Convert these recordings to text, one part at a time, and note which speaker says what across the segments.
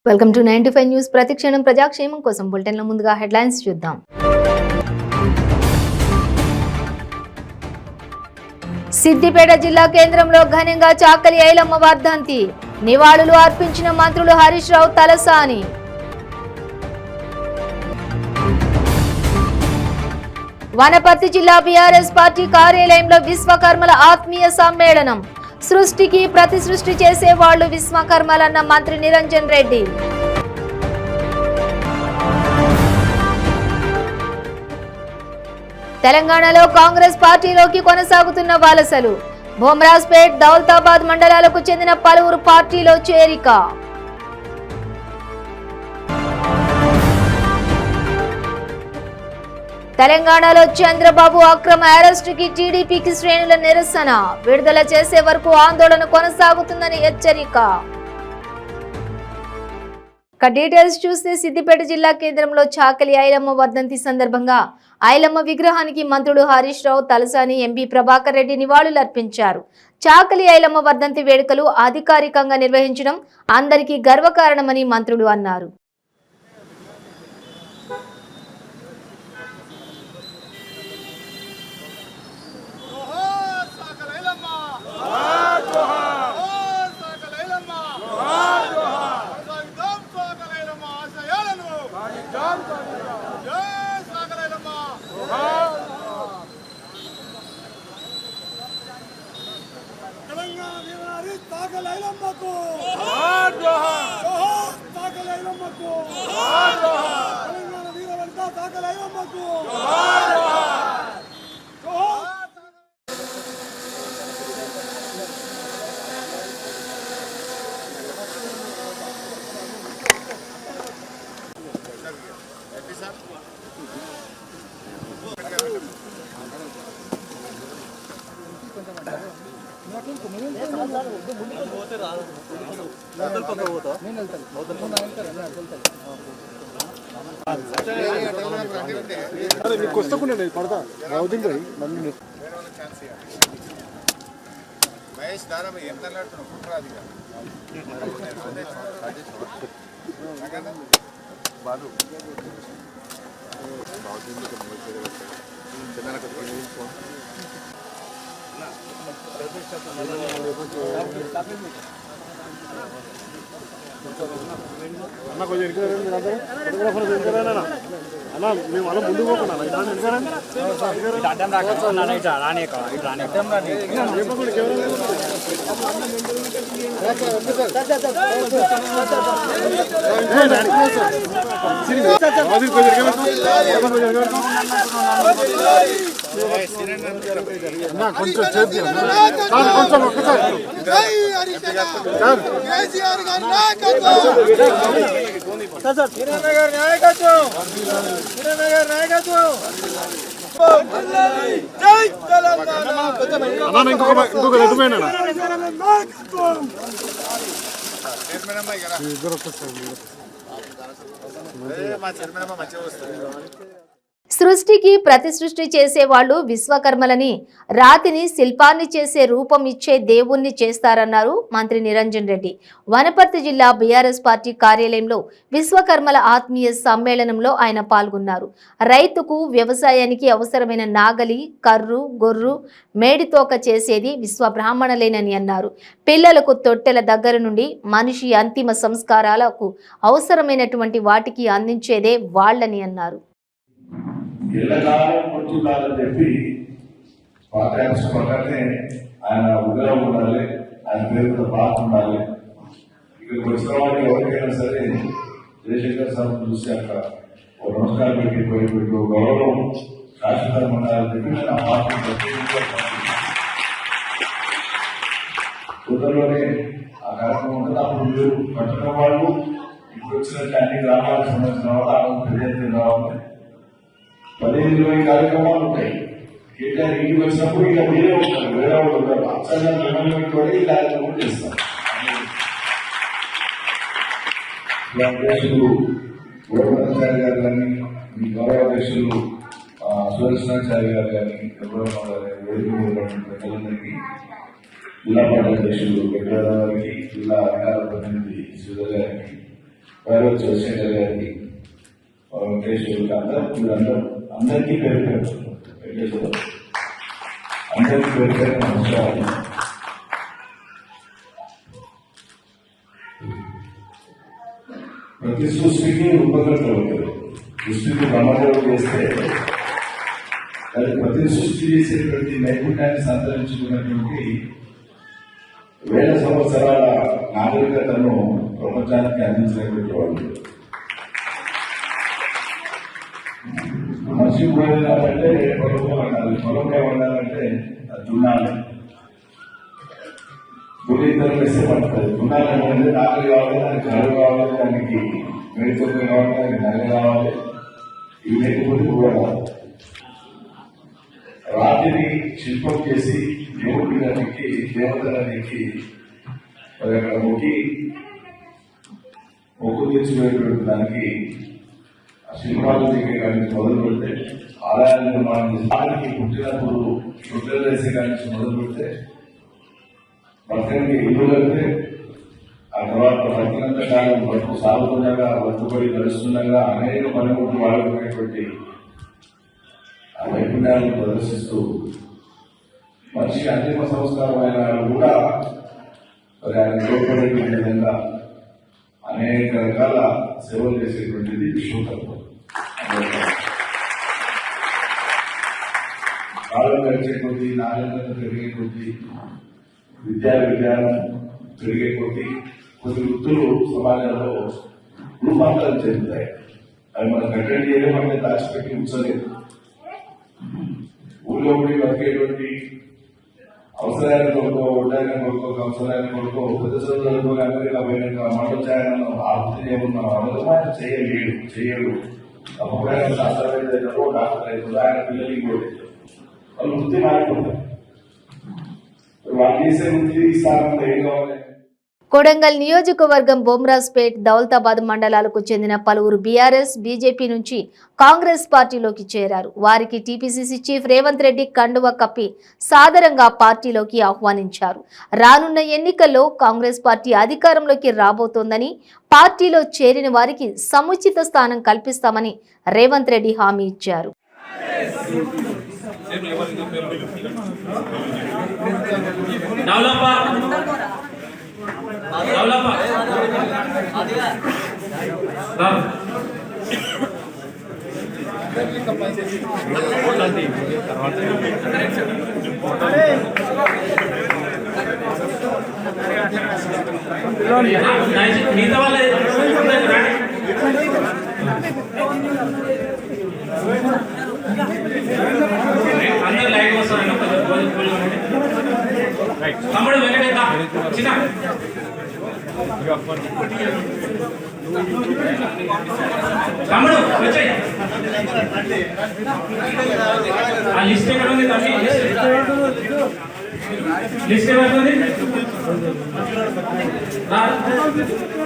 Speaker 1: Welcome to 95 news. ప్రతిక్షణం ప్రజాక్షేమం కోసం బులెటిన్ల ముందుగా హెడ్లైన్స్ చూద్దాం. సిద్దిపేట జిల్లా కేంద్రంలో ఘనంగా చాకలి ఐలమ్మ వర్ధంతి. నివాళులు అర్పించిన మంత్రులు హరీష్ రావు, తలసాని. వనపర్తి జిల్లా బీఆర్ఎస్ పార్టీ కార్యాలయంలో విశ్వకర్మల ఆత్మీయ సమ్మేళనం. సృష్టికి ప్రతి సృష్టి చేసేవాళ్లు విశ్వకర్మలన్న మంత్రి నిరంజన్ రెడ్డి. తెలంగాణలో కాంగ్రెస్ పార్టీలోకి కొనసాగుతున్న వలసలు. భోమరాజ్పేట్, దౌలతాబాద్ మండలాలకు చెందిన పలువురు పార్టీలో చేరిక. తెలంగాణలో చంద్రబాబు అక్రమ అరెస్టుకి టీడీపీకి శ్రేణుల నిరసన. విడుదల చేసే వరకు ఆందోళన కొనసాగుతుందని హెచ్చరిక. డీటెయిల్స్ చూస్తే సిద్దిపేట జిల్లా కేంద్రంలో చాకలి ఐలమ్మ వర్ధంతి సందర్భంగా ఐలమ్మ విగ్రహానికి మంత్రులు హరీష్ రావు, తలసాని, ఎంపీ ప్రభాకర్ రెడ్డి నివాళులు అర్పించారు. చాకలి ఐలమ్మ వర్ధంతి వేడుకలు అధికారికంగా నిర్వహించడం అందరికీ గర్వకారణమని మంత్రులు అన్నారు.
Speaker 2: అన్న కొంచెం అన్న మేము అలా ముందుకు పోకుండా కొంచెం కొంచెం ఒక్కసారి ఇంకొక రెడ్డిపోయినా
Speaker 1: సృష్టికి ప్రతి సృష్టి చేసేవాళ్లు విశ్వకర్మలని. రాతిని శిల్పాన్ని చేసే రూపం ఇచ్చే దేవుణ్ణి చేస్తారన్నారు మంత్రి నిరంజన్ రెడ్డి. వనపర్తి జిల్లా బీఆర్ఎస్ పార్టీ కార్యాలయంలో విశ్వకర్మల ఆత్మీయ సమ్మేళనంలో ఆయన పాల్గొన్నారు. రైతుకు వ్యవసాయానికి అవసరమైన నాగలి, కర్రు, గొర్రు, మేడితోక చేసేది విశ్వబ్రాహ్మణులేనని అన్నారు. పిల్లలకు తొట్టెల దగ్గర నుండి మనిషి అంతిమ సంస్కారాలకు అవసరమైనటువంటి వాటికి అందించేదే వాళ్లని అన్నారు.
Speaker 3: ఎల్లకాలం గుర్తుండాలని చెప్పి పాఠ్యాంశ ప్రకారమే ఆయన ఉగ్రహం ఉండాలి, ఆయన పేరుతో బాధ ఉండాలి. ఇక్కడికి వచ్చిన వాడికి ఎవరికైనా సరే జయశంకర్ సార్ చూసి అక్కడ ఒక నమస్కారం పెట్టిపోయి గౌరవం శాశ్వతంగా ఉండాలని చెప్పి నేను ఆ పార్టీ తొందరలోనే ఆ కార్యక్రమం ఉంటుంది. అప్పుడు మీరు పట్టుకున్న వాళ్ళు ఇప్పుడు వచ్చినట్టు అన్ని గ్రామాలకు సంబంధించిన వాళ్ళు ఆ ప్రజెంట్ రావాలి. 15-20 కార్యక్రమాలు ఉంటాయి. కేటీఆర్ ఇంటికి వచ్చినప్పుడు ఇక మీరే ఉంటారు, వేరే వాళ్ళు ఉంటారు. అక్షరంగా మిమ్మల్ని పెట్టుకొని ఈ కార్యక్రమం చేస్తారు. అధ్యక్షులు గౌరవాచార్య గారు కానీ, మీ గౌరవ అధ్యక్షులు సురేశ్వరాచార్య గారు కానీ, ప్రజలందరికీ, జిల్లా పార్టీ అధ్యక్షులు వెంకటరావు గారికి, జిల్లా అధికార ప్రతినిధి సుధ గారికి, గౌరవ చంద్రశేఖర్ గారికి వెంకటేశ్వరుడికి అందరికీ పేరు వెంకటేశ్వర అందరికీ పేరు నమస్కారం. ప్రతి సృష్టికి రూపకర్త ఉంటుంది. సృష్టికి బ్రహ్మదేవుడు చేస్తే అది ప్రతి సృష్టి చేసేటువంటి నైపుణ్యాన్ని సంతరించుకున్నటువంటి వేల సంవత్సరాల నాగరికతను ప్రపంచానికి అందించినటువంటి వాళ్ళు. మనిషి పోయినారంటే పొలంలో వండాలి, పొలంలో వండాలంటే అది దున్నాలి. గుడి ఇద్దరు వేస్తే పడుతుంది. దున్నాలంటే నాగలి కావాలి, దానికి కళ్ళు కావాలి, దానికి మెడికల్ కావాలి, దానికి నగ కావాలి. ఇవి లేకపోతే కూడా రాత్రిని శిల్పం చేసి దేవుడి గారికి దేవతలకి అక్కడ మొక్కు తెచ్చిపోయేటువంటి దానికి శిల్పాలు దిగే కానీ మొదలు పెడితే ఆలయాల నిర్మాణం చేసి పుట్టినప్పుడు గుడ్డలు వేసే కానీ మొదలు పెడితే భక్తునికి ఇల్లు కడితే ఆ తర్వాత భక్తినంత కాలం బతుకు సాగుతుండగా బతుకుబడి నడుస్తుండగా అనేక పనిముట్లు వాడుకునేటువంటి ఆ నైపుణ్యాలను ప్రదర్శిస్తూ మనిషి అంతిమ సంస్కారమైన కూడా మరి ఆయన తోడ్పడేటువంటి విధంగా అనేక రకాల సేవలు చేసేటువంటిది విశ్వకర్మ. కాలం గడిచే కొద్దీ నాగరికత పెరిగే కొద్దీ విజ్ఞానం పెరిగే కొద్దీ కొన్ని వృత్తులు సమాజంలో రూపాంతరం చెందుతాయి. అవి మనం కంటెంట్ చేయలేమంటే దాచిపెట్టి ఉంచలేదు. ఊళ్ళో ఉండి బతికేటువంటి అవసరాన్ని కొడుకో ఉండడానికి కొడుకో అవసరాన్ని కొడుకో పెద్ద చదువులకు అమెరికా పోయినాక మండల ఛాయలను ఆర్థిక ఏమన్నా అవసరమైన చేయడు అప్పుడైనా శాస్త్రవేత్త అవుతారో డాక్టర్ అవుతారు, ఆయన పిల్లలకి కూడా వాళ్ళు వృత్తి మారిపోతారు. వాళ్ళు చేసే వృత్తి ఈ స్థానంలో ఏం కావాలి.
Speaker 1: కొడంగల్ నియోజకవర్గం బొమ్రాజ్పేట్, దౌలతాబాద్ మండలాలకు చెందిన పలువురు బీఆర్ఎస్, బీజేపీ నుంచి కాంగ్రెస్ పార్టీలోకి చేరారు. వారికి టీపీసీసీ చీఫ్ రేవంత్ రెడ్డి కండువా కప్పి సాదరంగా పార్టీలోకి ఆహ్వానించారు. రానున్న ఎన్నికల్లో కాంగ్రెస్ పార్టీ అధికారంలోకి రాబోతోందని, పార్టీలో చేరిన వారికి సముచిత స్థానం కల్పిస్తామని రేవంత్ రెడ్డి హామీ ఇచ్చారు.
Speaker 4: అందరూ లైవ్ వస్తారండి. తమ్ముడు వెంకటేశ చిన్న తమ్ముడు వచ్చాయి. ఆ లిస్ట్ ఎక్కడ ఉంది తమ్మి? లిస్ట్ ఏమవుతుంది?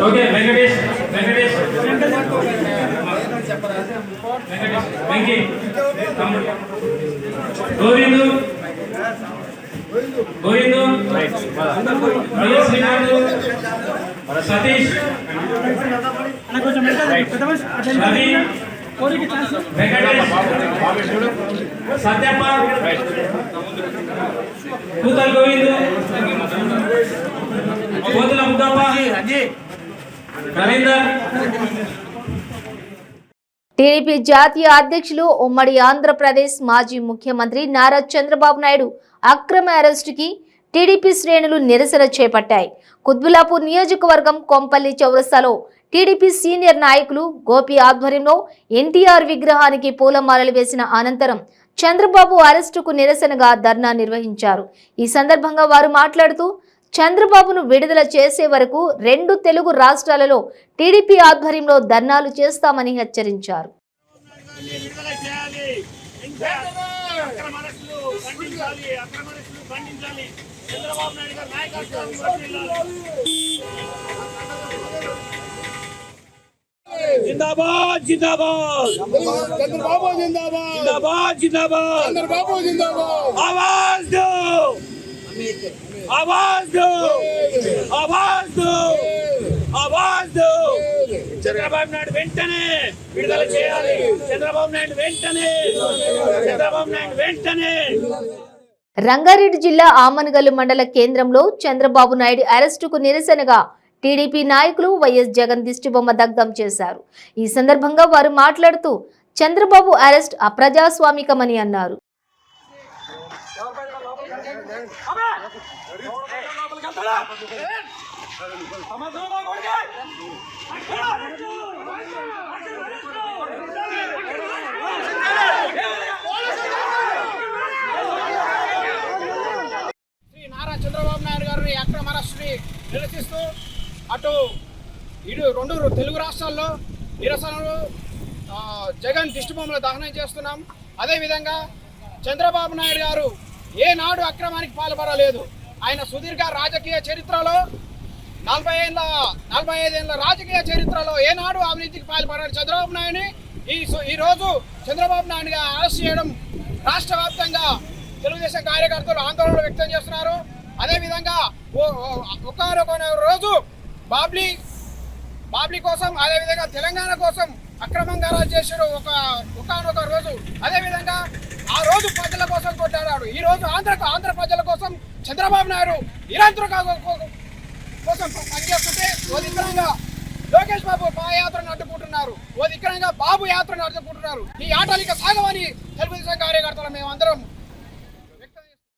Speaker 4: ఓకే వెంకటేష్ వెంకీ తమ్ముడు గోవిందు శ్రీనాథు సతీష్ రవి వెంకటేష్ సత్యప్ప కూతల్ గోవిందు కోతుల ముద్దప్ప రవీందర్.
Speaker 1: టీడీపీ జాతీయ అధ్యక్షులు, ఉమ్మడి ఆంధ్రప్రదేశ్ మాజీ ముఖ్యమంత్రి నారా చంద్రబాబు నాయుడు అక్రమ అరెస్టుకి టీడీపీ శ్రేణులు నిరసన చేపట్టాయి. కుత్బుల్లాపూర్ నియోజకవర్గం కొంపల్లి చౌరస్తాలో టీడీపీ సీనియర్ నాయకులు గోపి ఆధ్వర్యంలో ఎన్టీఆర్ విగ్రహానికి పూలమాలలు వేసిన అనంతరం చంద్రబాబు అరెస్టుకు నిరసనగా ధర్నా నిర్వహించారు. ఈ సందర్భంగా వారు మాట్లాడుతూ చంద్రబాబును విడుదల చేసే వరకు 2 తెలుగు రాష్ట్రాలలో టీడీపీ ఆధ్వర్యంలో ధర్నాలు చేస్తామని హెచ్చరించారు.
Speaker 5: जिंदाबाद जिंदाबाद चंद्रबाबू जिंदाबाद जिंदाबाद चंद्रबाबू जिंदाबाद आवाज दो आवाज दो आवाज दो आवाज दो చంద్రబాబు నాయుడు వెంటనే విడుదల చేయాలి. చంద్రబాబు నాయుడు వెంటనే, చంద్రబాబు నాయుడు వెంటనే.
Speaker 1: రంగారెడ్డి జిల్లా ఆమనగల్లు మండల కేంద్రంలో చంద్రబాబు నాయుడు అరెస్టుకు నిరసనగా టీడీపీ నాయకులు వైఎస్ జగన్ దిష్టిబొమ్మ దగ్ధం చేశారు. ఈ సందర్భంగా వారు మాట్లాడుతూ చంద్రబాబు అరెస్ట్ అప్రజాస్వామికమని అన్నారు.
Speaker 6: నారా చంద్రబాబు నాయుడు గారిని అక్రమ అరెస్టుని నిరసిస్తూ అటు రెండు తెలుగు రాష్ట్రాల్లో నిరసనలు జగన్ దిష్టిబొమ్మల దహనం చేస్తున్నాం. అదేవిధంగా చంద్రబాబు నాయుడు గారు ఏనాడు అక్రమానికి పాల్పడలేదు. ఆయన సుదీర్ఘ రాజకీయ చరిత్రలో 45 ఏళ్ల రాజకీయ చరిత్రలో ఏనాడు అవినీతికి పాల్పడారు చంద్రబాబు నాయుడిని ఈరోజు చంద్రబాబు నాయుడుగా అరెస్ట్ చేయడం రాష్ట్ర వ్యాప్తంగా తెలుగుదేశం కార్యకర్తలు ఆందోళన వ్యక్తం చేస్తున్నారు. అదేవిధంగా ఒకనొక రోజు బాబ్లీ కోసం, అదేవిధంగా తెలంగాణ కోసం అక్రమంగా అరెస్ట్ చేశారు ఒకనొక రోజు. అదేవిధంగా ఆ రోజు ప్రజల కోసం కొట్టాడాడు. ఈ రోజు ఆంధ్ర ప్రజల కోసం చంద్రబాబు నాయుడు నిరంతరం కోసం పనిచేస్తుంటే ఓ దిక్కరంగా లోకేష్ బాబు పాదయాత్రను అడ్డుకుంటున్నారు, ఓ దిక్కరంగా బాబు యాత్రను అడ్డుకుంటున్నారు. ఈ ఆటలిక సాగవని తెలుగుదేశం కార్యకర్తలు మేమందరం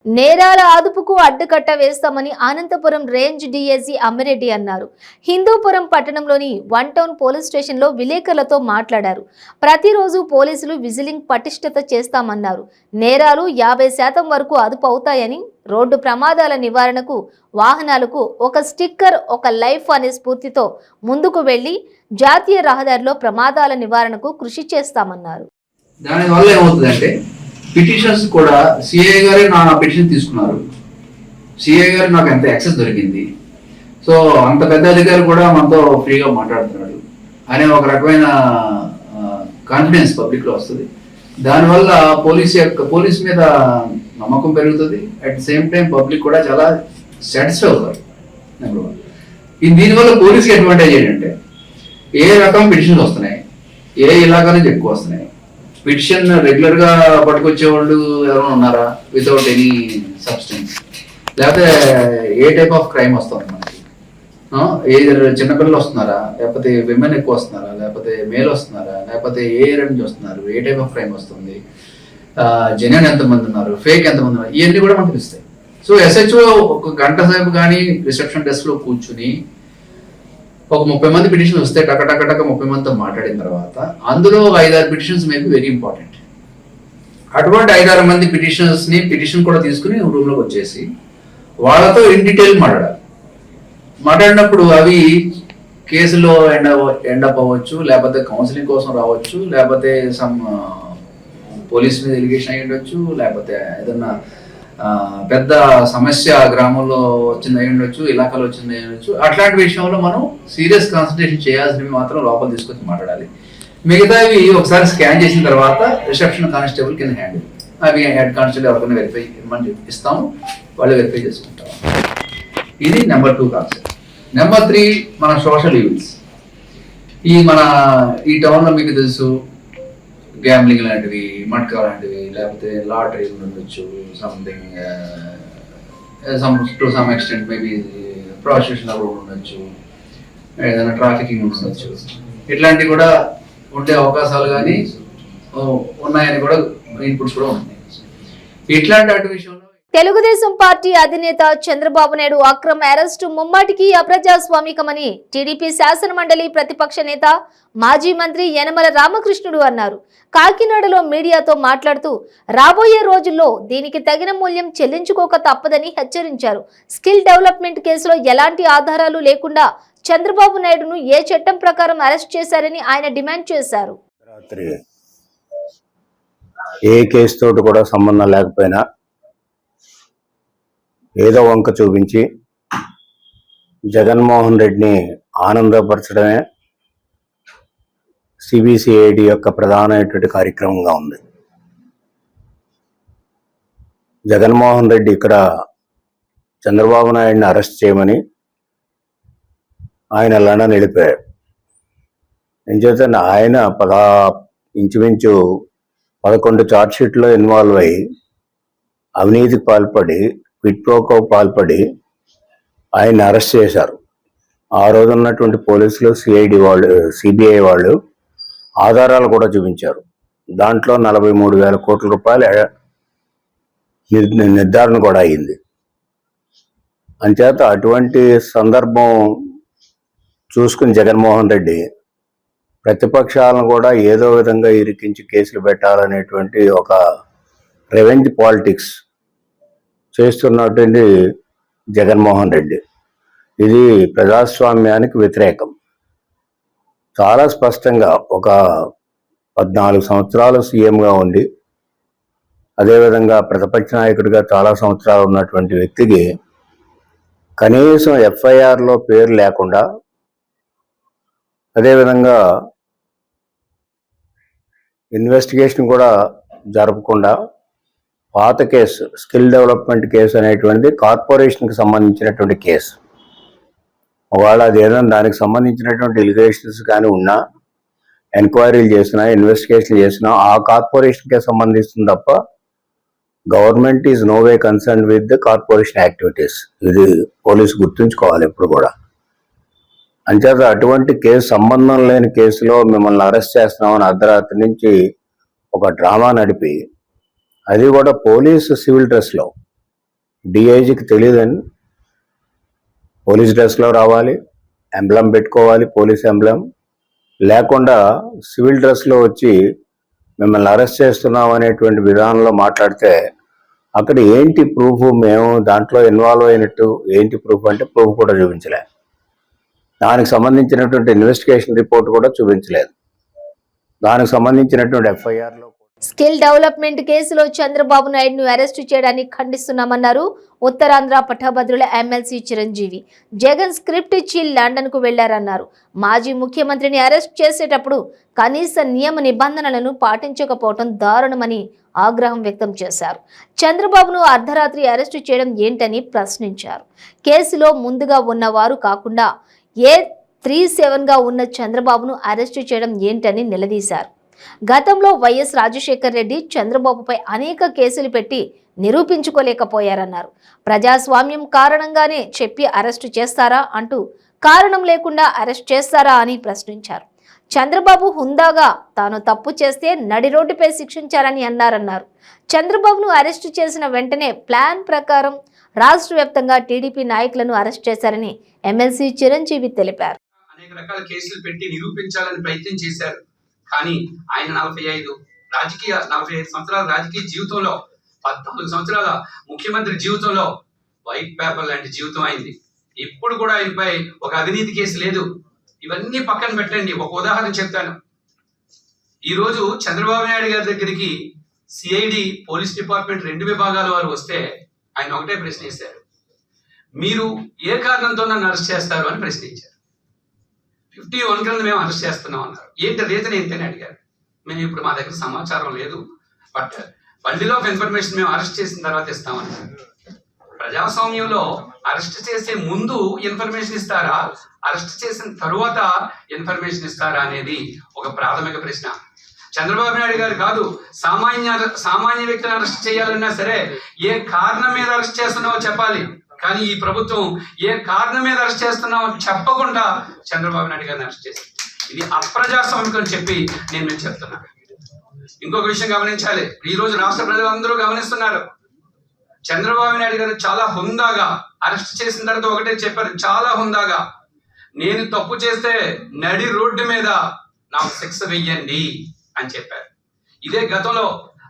Speaker 1: నేరాల అదుపుకు అడ్డుకట్ట వేస్తామని అనంతపురం రేంజ్ డీఎస్సీ అమ్మిరెడ్డి అన్నారు. హిందూపురం పట్టణంలోని 1 టౌన్ పోలీస్ స్టేషన్లో విలేకరులతో మాట్లాడారు. ప్రతిరోజు పోలీసులు విజిలింగ్ పటిష్టత చేస్తామన్నారు. నేరాలు 50% వరకు అదుపు అవుతాయని, రోడ్డు ప్రమాదాల నివారణకు వాహనాలకు ఒక స్టిక్కర్ ఒక లైఫ్ అనే స్ఫూర్తితో ముందుకు వెళ్లి జాతీయ రహదారిలో ప్రమాదాల నివారణకు కృషి చేస్తామన్నారు.
Speaker 7: దానివల్ల ఏమవుతుందంటే పిటిషన్స్ కూడా సిఐ గారే నా పిటిషన్ తీసుకున్నారు, సిఐ గారు నాకు ఎంత యాక్సెస్ దొరికింది, సో అంత పెద్ద అధికారి కూడా మనతో ఫ్రీగా మాట్లాడుతున్నాడు అనే ఒక రకమైన కాన్ఫిడెన్స్ పబ్లిక్లో వస్తుంది. దానివల్ల పోలీస్ మీద నమ్మకం పెరుగుతుంది. At the same time public కూడా చాలా సాటిస్ఫై అవుతారు. నెంబర్ 1. దీనివల్ల పోలీస్కి అడ్వాంటేజ్ ఏంటంటే ఏ రకం పిటిషన్స్ వస్తున్నాయి, ఏ ఇలాగా నుంచి ఎక్కువ వస్తున్నాయి. పిటిషన్ రెగ్యులర్గా పట్టుకొచ్చే వాళ్ళు ఎవరైనా ఉన్నారా వితౌట్ ఎనీ సబ్స్టెన్స్, లేకపోతే ఏ టైప్ ఆఫ్ క్రైమ్ వస్తుంది మనకి, ఏ చిన్నపిల్లలు వస్తున్నారా, లేకపోతే విమెన్ ఎక్కువ వస్తున్నారా, లేకపోతే మేల్ వస్తున్నారా, లేకపోతే ఏ ఏరియా నుంచి వస్తున్నారు, ఏ టైప్ ఆఫ్ క్రైమ్ వస్తుంది, జెన్యున్ ఎంతమంది ఉన్నారు, ఫేక్ ఎంతమంది ఉన్నారు, ఇవన్నీ కూడా మనకు తెలుస్తాయి. సో ఎస్హెచ్ఓ ఒక గంట సేపు కానీ రిసెప్షన్ డెస్క్లో కూర్చుని ఒక 30 మంది పిటిషన్స్ వస్తే టక 30 మందితో మాట్లాడిన తర్వాత అందులో 5-6 పిటిషన్స్ మేబీ వెరీ ఇంపార్టెంట్. అటువంటి 5-6 మంది పిటిషన్ కూడా తీసుకుని రూమ్లోకి వచ్చేసి వాళ్ళతో ఇన్ డీటెయిల్ మాట్లాడినప్పుడు అవి కేసులో ఎండప్ అవ్వచ్చు, లేకపోతే కౌన్సిలింగ్ కోసం రావచ్చు, లేకపోతే సమ్ పోలీస్ మీద ఎలిగేషన్ అయ్యి ఉండొచ్చు, లేకపోతే ఏదన్నా పెద్ద సమస్య గ్రామంలో వచ్చింది అయి ఉండొచ్చు, ఇలాకాలో వచ్చింది అయి ఉండొచ్చు. అట్లాంటి విషయంలో మనం సీరియస్ కాన్సన్ట్రేషన్ చేయాల్సినవి మాత్రం లోపల తీసుకొచ్చి మాట్లాడాలి. మిగతావి ఒకసారి స్కాన్ చేసిన తర్వాత రిసెప్షన్ కానిస్టేబుల్ కింద హ్యాండిల్, అవి హెడ్ కానిస్టేబుల్ ఎవరికైనా వెరిఫై ఇవ్వమని ఇస్తాము, వాళ్ళు వెరిఫై చేసుకుంటాం. ఇది నెంబర్ 2 కాన్సెప్ట్. నెంబర్ 3 మన సోషల్ ఈవెంట్స్. ఈ టౌన్లో మీకు తెలుసు గ్యాంబ్లింగ్ లాంటివి, మట్కా లాంటివి, లేకపోతే లాటరీ ఉండొచ్చు, something to some extent maybe prostitution కూడా ఉండొచ్చు, ఏదైనా ట్రాఫికింగ్ ఉండొచ్చు. ఇట్లాంటివి కూడా ఉండే అవకాశాలు కానీ ఉన్నాయని కూడా ఇన్పుట్స్ కూడా ఉన్నాయి. ఇట్లాంటి అటు విషయంలో
Speaker 1: తెలుగుదేశం పార్టీ అధినేత చంద్రబాబు నాయుడు అక్రమ అరెస్టు ముమ్మాటికి అప్రజాస్వామికమని టీడీపీ శాసనమండలి ప్రతిపక్ష నేత మాజీ మంత్రి యనమల రామకృష్ణుడు అన్నారు. కాకినాడలో మీడియాతో మాట్లాడుతూ రాబోయే రోజుల్లో దీనికి తగిన మూల్యం చెల్లించుకోక తప్పదని హెచ్చరించారు. స్కిల్ డెవలప్మెంట్ కేసులో ఎలాంటి ఆధారాలు లేకుండా చంద్రబాబు నాయుడును ఏ చట్టం ప్రకారం అరెస్ట్ చేశారని ఆయన డిమాండ్ చేశారు.
Speaker 8: ఏ కేసు తోటి కూడా సంబంధం లేకపోయినా ఏదో వంక చూపించి జగన్మోహన్ రెడ్డిని ఆనందపరచడమే సిబిసిఐడి యొక్క ప్రధానమైనటువంటి కార్యక్రమంగా ఉంది. జగన్మోహన్ రెడ్డి ఇక్కడ చంద్రబాబు నాయుడిని అరెస్ట్ చేయమని ఆయన లండన్ వెళ్ళిపోయారు. ఎంచేత ఆయన ఇంచుమించు 11 ఛార్జ్షీట్లో ఇన్వాల్వ్ అయ్యి అవినీతికి పాల్పడి క్విడ్ ప్రోకో పాల్పడి ఆయన అరెస్ట్ చేశారు. ఆ రోజు ఉన్నటువంటి పోలీసులు సిబిఐ వాళ్ళు ఆధారాలు కూడా చూపించారు. దాంట్లో 43,000 కోట్ల రూపాయల నిర్ధారణ కూడా అయింది. అంచేత అటువంటి సందర్భం చూసుకుని జగన్మోహన్ రెడ్డి ప్రతిపక్షాలను కూడా ఏదో విధంగా ఇరికించి కేసులు పెట్టాలనేటువంటి ఒక రెవెంజ్ పాలిటిక్స్ చేస్తున్నటువంటి జగన్మోహన్ రెడ్డి, ఇది ప్రజాస్వామ్యానికి వ్యతిరేకం. చాలా స్పష్టంగా ఒక 14 సంవత్సరాలు సీఎంగా ఉండి అదేవిధంగా ప్రతిపక్ష నాయకుడిగా చాలా సంవత్సరాలు ఉన్నటువంటి వ్యక్తికి కనీసం ఎఫ్ఐఆర్లో పేరు లేకుండా, అదేవిధంగా ఇన్వెస్టిగేషన్ కూడా జరపకుండా పాత కేసు స్కిల్ డెవలప్మెంట్ కేసు అనేటువంటిది కార్పొరేషన్కి సంబంధించినటువంటి కేసు. ఒకవేళ అది ఏదైనా దానికి సంబంధించినటువంటి ఎలిగేషన్స్ కానీ ఉన్నా, ఎంక్వైరీలు చేసినా, ఇన్వెస్టిగేషన్ చేసినా ఆ కార్పొరేషన్కే సంబంధిస్తుంది తప్ప government is no way concern with the corporation activities. ఇది పోలీసు గుర్తుంచుకోవాలి ఎప్పుడు కూడా. అంచేత అటువంటి కేసు, సంబంధం లేని కేసులో మిమ్మల్ని అరెస్ట్ చేస్తున్నామని అర్ధరాత్రి నుంచి ఒక డ్రామా నడిపి, అది కూడా పోలీసు సివిల్ డ్రెస్లో, డిఐజీకి తెలియదని పోలీస్ డ్రెస్లో రావాలి, ఎంబ్లం పెట్టుకోవాలి, పోలీస్ ఎంబ్లం లేకుండా సివిల్ డ్రెస్లో వచ్చి మిమ్మల్ని అరెస్ట్ చేస్తున్నాం అనేటువంటి విధానంలో మాట్లాడితే అక్కడ ఏంటి ప్రూఫ్? మేము దాంట్లో ఇన్వాల్వ్ అయినట్టు ఏంటి ప్రూఫ్ అంటే ప్రూఫ్ కూడా చూపించలే. దానికి సంబంధించినటువంటి ఇన్వెస్టిగేషన్ రిపోర్ట్ కూడా చూపించలేదు. దానికి సంబంధించినటువంటి ఎఫ్ఐఆర్లో
Speaker 1: స్కిల్ డెవలప్మెంట్ కేసులో చంద్రబాబు నాయుడును అరెస్టు చేయడాన్ని ఖండిస్తున్నామన్నారు ఉత్తరాంధ్ర పట్టభద్రుల ఎమ్మెల్సీ చిరంజీవి. జగన్ స్క్రిప్ట్ ఇచ్చి లండన్ కు వెళ్లారన్నారు. మాజీ ముఖ్యమంత్రిని అరెస్ట్ చేసేటప్పుడు కనీస నియమ నిబంధనలను పాటించకపోవడం దారుణమని ఆగ్రహం వ్యక్తం చేశారు. చంద్రబాబును అర్ధరాత్రి అరెస్టు చేయడం ఏంటని ప్రశ్నించారు. కేసులో ముందుగా ఉన్నవారు కాకుండా A37గా ఉన్న చంద్రబాబును అరెస్టు చేయడం ఏంటని నిలదీశారు. గతంలో వైఎస్ రాజశేఖర్ రెడ్డి చంద్రబాబుపై అనేక కేసులు పెట్టి నిరూపించుకోలేకపోయారన్నారు. ప్రజాస్వామ్యం కారణంగానే చెప్పి అరెస్టు చేస్తారా అంటూ కారణం లేకుండా అరెస్ట్ చేస్తారా అని ప్రశ్నించారు. చంద్రబాబు హుందాగా తాను తప్పు చేస్తే నడి రోడ్డుపై శిక్షించారని అన్నారు. చంద్రబాబును అరెస్టు చేసిన వెంటనే ప్లాన్ ప్రకారం రాష్ట్ర వ్యాప్తంగా టీడీపీ నాయకులను అరెస్ట్ చేశారని ఎమ్మెల్సీ చిరంజీవి తెలిపారు.
Speaker 9: అనేక రకాల కేసులు పెట్టి నిరూపించాలని ప్రయత్నం చేశారు. కానీ ఆయన 45 సంవత్సరాల రాజకీయ జీవితంలో, 14 సంవత్సరాల ముఖ్యమంత్రి జీవితంలో వైట్ పేపర్ లాంటి జీవితం అయింది. ఇప్పుడు కూడా ఆయనపై ఒక అవినీతి కేసు లేదు. ఇవన్నీ పక్కన పెట్టండి. ఒక ఉదాహరణ చెప్తాను. ఈరోజు చంద్రబాబు నాయుడు గారి దగ్గరికి సిఐడి పోలీస్ డిపార్ట్మెంట్ 2 విభాగాల వారు వస్తే ఆయన ఒకటే ప్రశ్నిస్తారు, మీరు ఏ కారణంతో నన్ను అరెస్ట్ చేస్తారు అని ప్రశ్నించారు. 51 కింద మేము అరెస్ట్ చేస్తున్నాం అన్నారు. ఏంటి రీజన్ ఏంటని అడిగారు. మేము ఇప్పుడు మా దగ్గర సమాచారం లేదు, బట్ బండిలో ఆఫ్ ఇన్ఫర్మేషన్ మేము అరెస్ట్ చేసిన తర్వాత ఇస్తామన్నారు. ప్రజాస్వామ్యంలో అరెస్ట్ చేసే ముందు ఇన్ఫర్మేషన్ ఇస్తారా, అరెస్ట్ చేసిన తరువాత ఇన్ఫర్మేషన్ ఇస్తారా అనేది ఒక ప్రాథమిక ప్రశ్న. చంద్రబాబు నాయుడు గారు కాదు, సామాన్య వ్యక్తిని అరెస్ట్ చేయాలన్నా సరే ఏ కారణం మీద అరెస్ట్ చేస్తున్నావో చెప్పాలి. కానీ ఈ ప్రభుత్వం ఏ కారణం మీద అరెస్ట్ చేస్తున్నామో చెప్పకుండా చంద్రబాబు నాయుడు గారిని అరెస్ట్ చేసింది. ఇది అప్రజాస్వామికం అని చెప్పి నేను మీకు చెప్తున్నా. ఇంకొక విషయం గమనించాలి. ఈ రోజు రాష్ట్ర ప్రజలందరూ గమనిస్తున్నారు. చంద్రబాబు నాయుడు గారు చాలా హుందాగా అరెస్ట్ చేసిన తర్వాత ఒకటే చెప్పారు, చాలా హుందాగా, నేను తప్పు చేస్తే నడి రోడ్డు మీద నాకు శిక్ష వెయ్యండి అని చెప్పారు. ఇదే గతంలో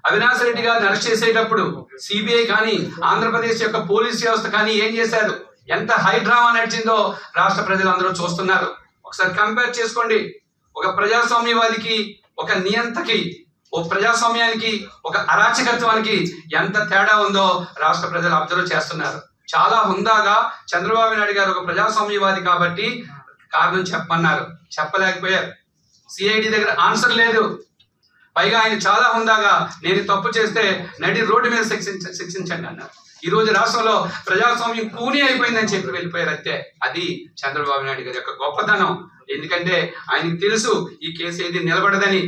Speaker 9: అవినాష్ రెడ్డి గారిని అరెస్ట్ చేసేటప్పుడు సిబిఐ కానీ ఆంధ్రప్రదేశ్ యొక్క పోలీస్ వ్యవస్థ కానీ ఏం చేశారు, ఎంత హై డ్రామా నడిచిందో రాష్ట్ర ప్రజలందరూ చూస్తున్నారు. ఒకసారి కంపేర్ చేసుకోండి. ఒక ప్రజాస్వామ్యవాదికి, ఒక నియంతకి, ఒక ప్రజాస్వామ్యానికి, ఒక అరాచకత్వానికి ఎంత తేడా ఉందో రాష్ట్ర ప్రజలు అబ్జర్వ్ చేస్తున్నారు. చాలా హుందాగా చంద్రబాబు నాయుడు గారు ఒక ప్రజాస్వామ్యవాది కాబట్టి కారణం చెప్పమన్నారు, చెప్పలేకపోయారు. సిఐడి దగ్గర ఆన్సర్ లేదు. పైగా ఆయన చాలా హుందాగా నేను తప్పు చేస్తే నడి రోడ్డు మీద శిక్షించండి అన్నారు. ఈ రోజు రాష్ట్రంలో ప్రజాస్వామ్యం కూని అయిపోయిందని చెప్పి వెళ్ళిపోయారు. అంతే. అది చంద్రబాబు నాయుడు గారి యొక్క గొప్పతనం. ఎందుకంటే ఆయనకు తెలుసు ఈ కేసు ఏది నిలబడదని.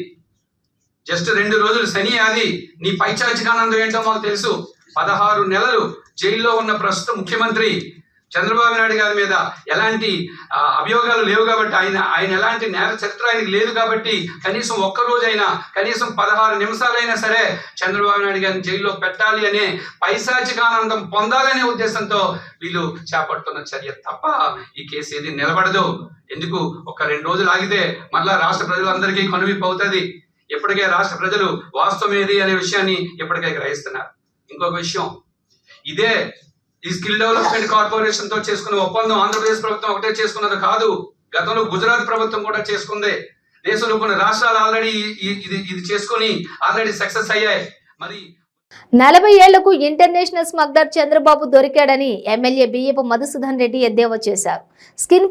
Speaker 9: జస్ట్ 2 రోజులు శని ఆది నీ పైచాచికానందం ఏంటో మాకు తెలుసు. 16 నెలలు జైల్లో ఉన్న ప్రస్తుత ముఖ్యమంత్రి చంద్రబాబు నాయుడు గారి మీద ఎలాంటి అభియోగాలు లేవు కాబట్టి, ఆయన ఎలాంటి నేర చరిత్ర ఆయనకి లేదు కాబట్టి కనీసం ఒక్కరోజైనా, కనీసం 16 నిమిషాలైనా సరే చంద్రబాబు నాయుడు గారిని జైల్లో పెట్టాలి అనే పైశాచికానందం పొందాలనే ఉద్దేశంతో వీళ్ళు చేపడుతున్న చర్య తప్ప ఈ కేసు ఏది నిలబడదు. ఎందుకు ఒక 2 రోజులు ఆగితే మళ్ళా రాష్ట్ర ప్రజలందరికీ కనువిప్పు అవుతుంది. ఇప్పటికే రాష్ట్ర ప్రజలు వాస్తవం ఏది అనే విషయాన్ని ఇప్పటికే గ్రహిస్తున్నారు. ఇంకొక విషయం, ఇదే ఈ స్కిల్ డెవలప్మెంట్ కార్పొరేషన్ తో చేసుకున్న ఒప్పందం ఆంధ్రప్రదేశ్ ప్రభుత్వం ఒకటే చేసుకున్నది కాదు. గతంలో గుజరాత్ ప్రభుత్వం కూడా చేసుకుంది. దేశంలో కొన్ని రాష్ట్రాలు ఆల్రెడీ ఇది చేసుకొని ఆల్రెడీ సక్సెస్ అయ్యాయి. మరి
Speaker 1: 40 ఏళ్లకు ఇంటర్నేషనల్ స్మగ్లర్ చంద్రబాబు దొరికాడని ఎమ్మెల్యే బియ్యపు మధుసూదన్ రెడ్డి ఎద్దేవా చేశారు. స్కిల్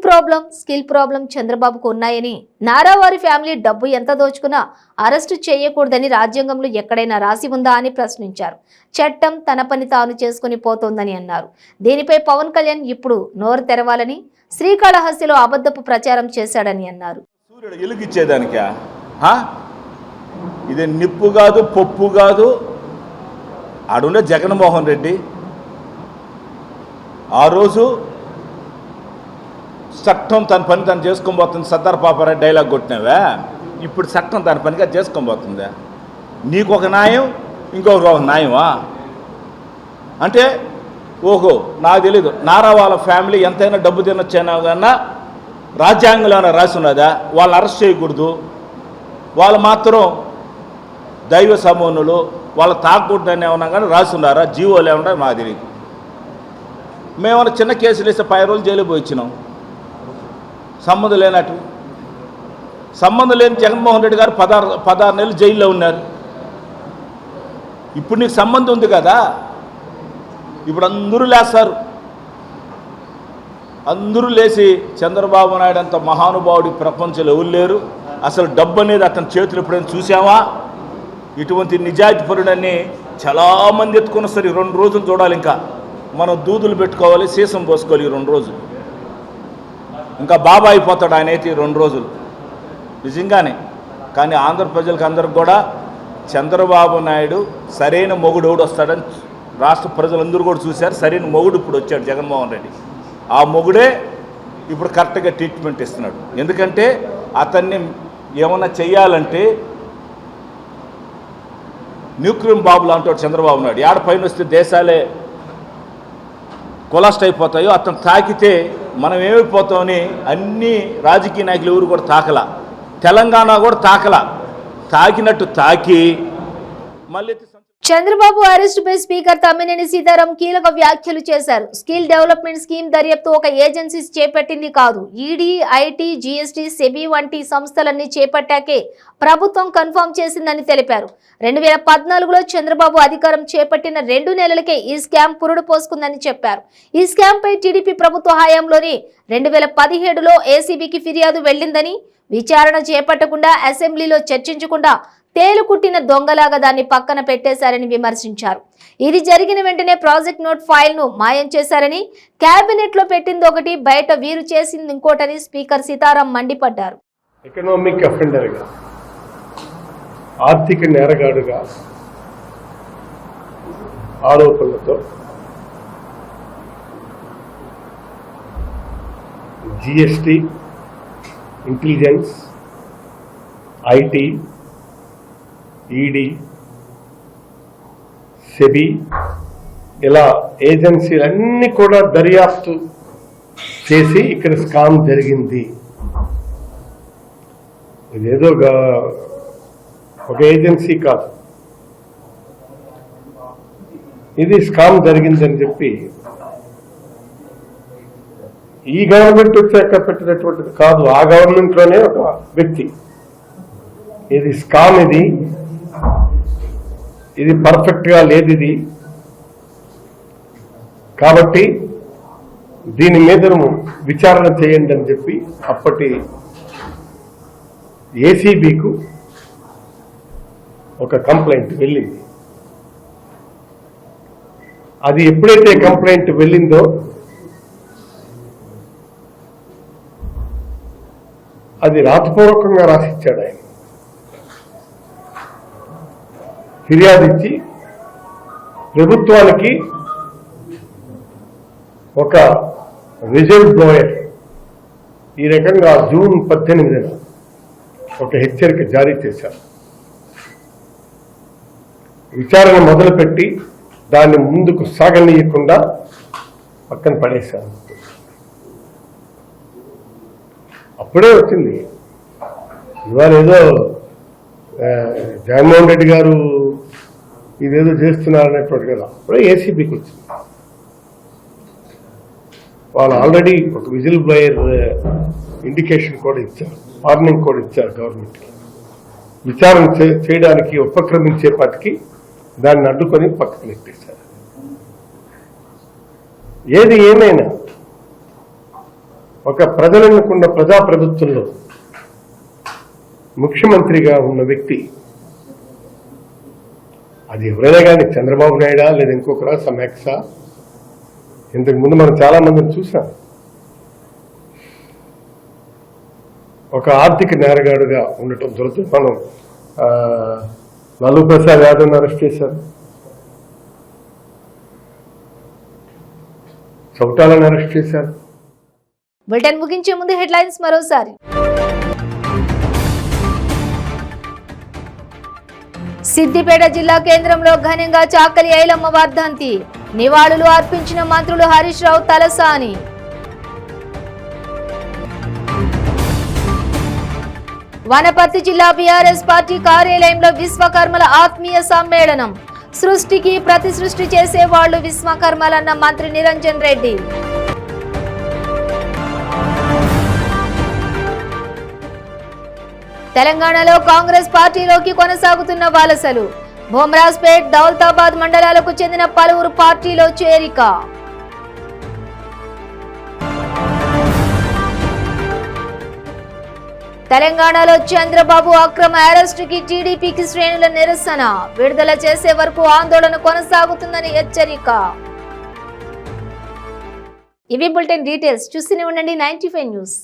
Speaker 1: ప్రాబ్లం చంద్రబాబుకు ఉన్నాయని, నారావారి ఫ్యామిలీ డబ్బు ఎంత దోచుకున్నా అరెస్టు చేయకూడదని రాజ్యాంగంలో ఎక్కడైనా రాసి ఉందా అని ప్రశ్నించారు. చట్టం తన పని తాను చేసుకుని పోతోందని అన్నారు. దీనిపై పవన్ కళ్యాణ్ ఇప్పుడు నోరు తెరవాలని, శ్రీకాళహస్తిలో అబద్ధపు ప్రచారం చేశాడని అన్నారు.
Speaker 10: సూర్యుడు ఎలుగిచ్చేదానికా? ఇది నిప్పు కాదు, పప్పు కాదు. ఆడుండే జగన్మోహన్ రెడ్డి ఆ రోజు చట్టం తన పని తను చేసుకోబోతుంది. సర్దార్ పాపారావు డైలాగ్ కొట్టినావా? ఇప్పుడు చట్టం తన పనిగా చేసుకోబోతుందా? నీకు ఒక న్యాయం, ఇంకొక న్యాయమా? అంటే ఓహో నాకు తెలీదు, నారా వాళ్ళ ఫ్యామిలీ ఎంతైనా డబ్బు తినొచ్చైనా కన్నా రాజ్యాంగంలో రాసి ఉన్నదా? వాళ్ళని అరెస్ట్ చేయకూడదు, వాళ్ళు మాత్రం దైవ సమూనులు, వాళ్ళు తాకూడదని ఏమన్నా కానీ రాసున్నారా? జీవోలు ఏమన్నా మాకు తెలియదు. మేమన్నా చిన్న కేసులు వేస్తే 10 రోజులు జైలు పోయి వచ్చినాం. సంబంధం లేనట్టు, సంబంధం లేని జగన్మోహన్ రెడ్డి గారు 16 నెలలు జైల్లో ఉన్నారు. ఇప్పుడు నీకు సంబంధం ఉంది కదా, ఇప్పుడు అందరూ లేస్తారు. అందరూ లేచి చంద్రబాబు నాయుడు అంత మహానుభావుడి ప్రపంచంలో ఎవరు లేరు. అసలు డబ్బు అనేది అతని చేతులు ఎప్పుడైనా చూసావా? ఇటువంటి నిజాయితీ పరుడని చాలామంది ఎత్తుకున్న సరే 2 రోజులు చూడాలి. ఇంకా మనం దూదులు పెట్టుకోవాలి, సీసం పోసుకోవాలి. 2 రోజులు ఇంకా బాబా అయిపోతాడు ఆయన అయితే 2 రోజులు నిజంగానే. కానీ ఆంధ్ర ప్రజలకు అందరికి కూడా చంద్రబాబు నాయుడు సరైన మొగుడు ఎవడు వస్తాడని రాష్ట్ర ప్రజలందరూ కూడా చూశారు. సరైన మొగుడు ఇప్పుడు వచ్చాడు జగన్మోహన్ రెడ్డి. ఆ మొగుడే ఇప్పుడు కరెక్ట్గా ట్రీట్మెంట్ ఇస్తున్నాడు. ఎందుకంటే అతన్ని ఏమన్నా చెయ్యాలంటే న్యూక్లియర్ బాబులు అంటాడు చంద్రబాబు నాయుడు. ఏడ పైన వస్తే దేశాలే కొలాస్ట్ అయిపోతాయో అతను తాకితే మనం ఏమైపోతామని అన్ని రాజకీయ నాయకులు ఎవరు కూడా తాకలా. తెలంగాణ కూడా తాకలా. తాకినట్టు తాకి మళ్ళీ
Speaker 1: చంద్రబాబు అరెస్టుపై స్పీకర్ తమ్మినేని సీతారాం కీలక వ్యాఖ్యలు చేశారు. స్కిల్ డెవలప్మెంట్ స్కీమ్ దర్యాప్తు ఒక ఏజెన్సీ చేపట్టింది కాదు. ఈడీ, ఐటీ, జీఎస్టీ, సెబీ వంటి సంస్థలన్నీ చేపట్టాకే ప్రభుత్వం కన్ఫర్మ్ చేసిందని తెలిపారు. 2014లో చంద్రబాబు అధికారం చేపట్టిన 2 నెలలకే ఈ స్కామ్ పురుడు పోసుకుందని చెప్పారు. ఈ స్కామ్ పై టీడీపీ ప్రభుత్వ హయాంలోనే 2017లో ఏసీబీకి ఫిర్యాదు వెళ్లిందని, విచారణ చేపట్టకుండా అసెంబ్లీలో చర్చించకుండా తేలుకుట్టిన దొంగలాగా దాన్ని పక్కన పెట్టేశారని విమర్శించారు. ఇది జరిగిన వెంటనే ప్రాజెక్ట్ నోట్ ఫైల్ ను మాయం చేశారని, కేబినెట్ లో పెట్టింది ఒకటి, బయట వీరు చేసింది ఇంకోటని స్పీకర్ సీతారాం మండిపడ్డారు.
Speaker 2: ఎకనామిక్ అఫెండర్గా, ఆర్థిక నేరగాడుగా ఆరోపణలతో GST, intelligence, IT, ED, SEBI ఇలా ఏజెన్సీలన్నీ కూడా దర్యాప్తు చేసి ఇక్కడ స్కామ్ జరిగింది. ఇదేదో ఒక ఏజెన్సీ కాదు, ఇది స్కామ్ జరిగిందని చెప్పి ఈ గవర్నమెంట్ వచ్చాక పెట్టినటువంటిది కాదు. ఆ గవర్నమెంట్లోనే ఒక వ్యక్తి ఇది స్కామ్, ఇది పర్ఫెక్ట్గా లేదు ఇది, కాబట్టి దీని మీద విచారణ చేయండి అని చెప్పి అప్పటి ఏసీబీకు ఒక కంప్లైంట్ వెళ్ళింది. అది ఎప్పుడైతే కంప్లైంట్ వెళ్ళిందో అది రాతపూర్వకంగా రాసిచ్చాడు ఆయన. ఫిర్యాదు ఇచ్చి ప్రభుత్వానికి ఒక విజిల్ బ్లోయర్ ఈ రకంగా జూన్ 18న ఒక హెచ్చరిక జారీ చేశారు. విచారణ మొదలుపెట్టి దాన్ని ముందుకు సాగనీయకుండా పక్కన పడేశారు. అప్పుడే వచ్చింది. ఇవాళ ఏదో జగన్మోహన్ రెడ్డి గారు ఇదేదో చేస్తున్నారనేటువంటి కదా, అప్పుడే ఏసీబీకి వచ్చింది. వాళ్ళు ఆల్రెడీ ఒక విజిల్ బ్లోయర్ ఇండికేషన్ కూడా ఇచ్చారు, వార్నింగ్ కూడా ఇచ్చారు గవర్నమెంట్కి. విచారణ చేయడానికి ఉపక్రమించేపాటికి దాన్ని అడ్డుకొని పక్కకు నెట్టేశారు. ఏది ఏమైనా ఒక ప్రజలెన్నుకున్న ప్రజాప్రభుత్వంలో ముఖ్యమంత్రిగా ఉన్న వ్యక్తి, అది ఎవరైనా కానీ చంద్రబాబు నాయుడా లేదా ఇంకొకరా సమాక్సా, ఇంతకుముందు మనం చాలా మందిని చూసాం. ఒక ఆర్థిక నేరగాడుగా ఉండటం దొరుకుతుంది. మనం లాలూ ప్రసాద్ యాదవ్ని అరెస్ట్ చేశారు, చౌటాలను అరెస్ట్ చేశారు.
Speaker 1: బులెటిన్ ముగించే ముందు హెడ్లైన్స్ మరోసారి. సిద్దిపేట జిల్లా కేంద్రంలో ఘనంగా చాకలి ఐలమ్మ వర్ధంతి, నివాళులు అర్పించిన మంత్రులు హరీష్ రావు, తలసాని. వనపర్తి జిల్లా బీఆర్ఎస్ పార్టీ కార్యాలయంలో విశ్వకర్మల ఆత్మీయ సమ్మేళనం, సృష్టికి ప్రతి సృష్టి చేసే వాళ్లు విశ్వకర్మలన్న మంత్రి నిరంజన్ రెడ్డి. తెలంగాణలో కాంగ్రెస్ పార్టీలోకి కొనసాగుతున్న వలసలు, భోమరాజ్పేట్, దౌలతాబాద్ మండలాలకు చెందిన పలువురు పార్టీలో చేరిక. తెలంగాణలో చంద్రబాబు అక్రమ అరెస్టుకి టీడీపీకి శ్రేణుల నిరసన, విడుదల చేసే వరకు ఆందోళన కొనసాగుతుందని హెచ్చరిక. ఇవి బులెటిన్ డీటెయిల్స్. చూస్తూనే ఉండండి 95 న్యూస్.